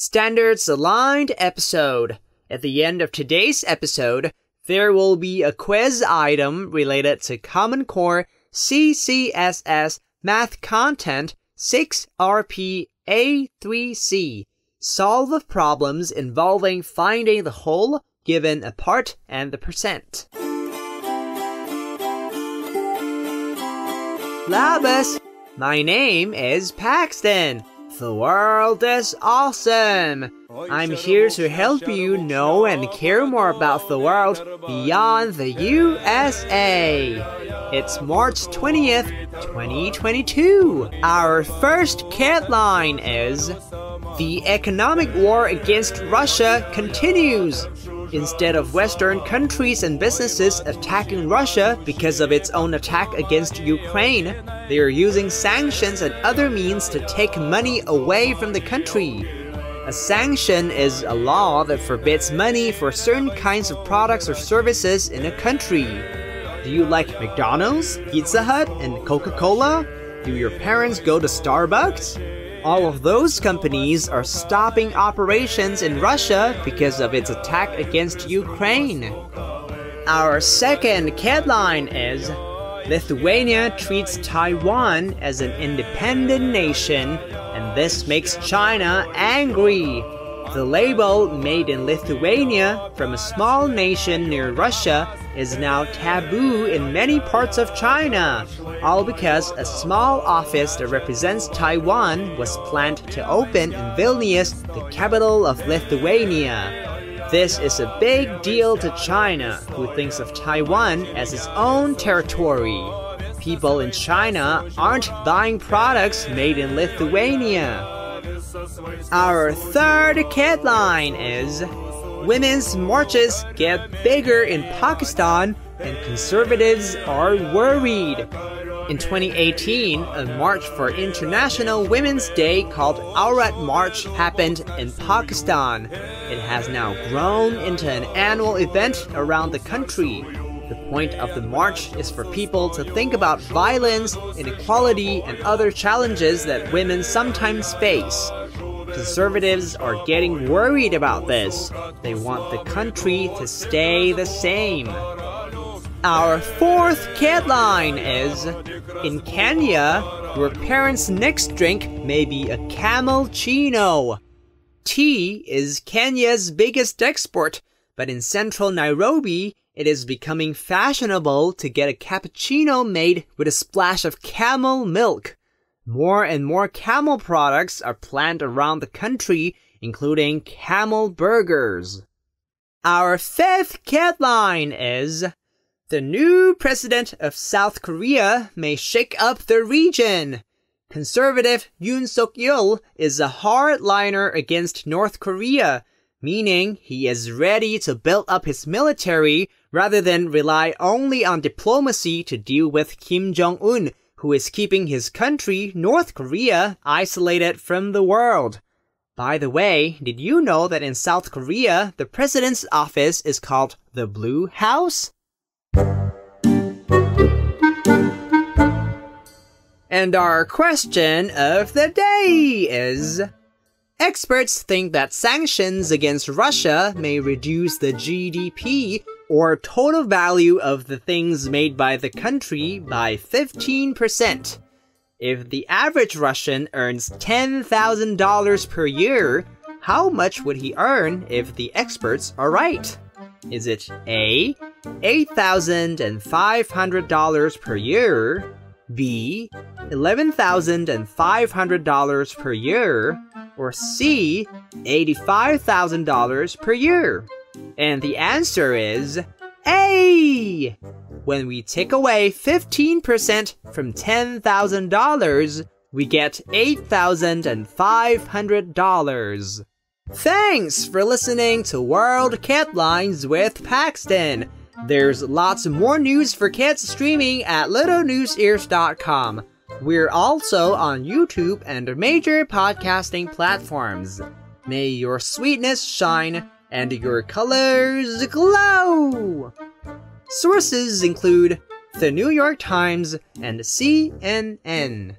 Standards Aligned episode. At the end of today's episode, there will be a quiz item related to Common Core CCSS Math Content 6RP A3C. Solve the problems involving finding the whole, given a part, and the percent. Labas! My name is Paxton. The world is awesome! I'm here to help you know and care more about the world beyond the USA. It's March 20th, 2022. Our first headline is: the economic war against Russia continues. Instead of Western countries and businesses attacking Russia because of its own attack against Ukraine, they are using sanctions and other means to take money away from the country. A sanction is a law that forbids money for certain kinds of products or services in a country. Do you like McDonald's, Pizza Hut, and Coca-cola? Do your parents go to Starbucks? All of those companies are stopping operations in Russia because of its attack against Ukraine. Our second headline is: Lithuania treats Taiwan as an independent nation, and this makes China angry. The label "Made in Lithuania" from a small nation near Russia is now taboo in many parts of China, all because a small office that represents Taiwan was planned to open in Vilnius, the capital of Lithuania. This is a big deal to China, who thinks of Taiwan as its own territory. People in China aren't buying products made in Lithuania. Our third headline is: women's marches get bigger in Pakistan and conservatives are worried. In 2018, a march for International Women's Day called Aurat March happened in Pakistan. It has now grown into an annual event around the country. The point of the march is for people to think about violence, inequality, and other challenges that women sometimes face. Conservatives are getting worried about this. They want the country to stay the same. Our fourth headline is: in Kenya, your parents' next drink may be a Camel-ccino. Tea is Kenya's biggest export, but in central Nairobi, it is becoming fashionable to get a cappuccino made with a splash of camel milk. More and more camel products are planned around the country, including camel burgers. Our fifth headline is: the new president of South Korea may shake up the region. Conservative Yoon Suk-yeol is a hardliner against North Korea, meaning he is ready to build up his military rather than rely only on diplomacy to deal with Kim Jong-un, who is keeping his country, North Korea, isolated from the world. By the way, did you know that in South Korea, the president's office is called the Blue House? And our question of the day is: experts think that sanctions against Russia may reduce the GDP, or total value of the things made by the country, by 15%. If the average Russian earns $10,000 per year, how much would he earn if the experts are right? Is it A, $8,500 per year, B, $11,500 per year, or C, $85,000 per year? And the answer is A! When we take away 15% from $10,000, we get $8,500. Thanks for listening to World Headlines with Paxton. There's lots more news for kids streaming at LNE.news. We're also on YouTube and major podcasting platforms. May your sweetness shine and your colors glow! Sources include The New York Times and CNN.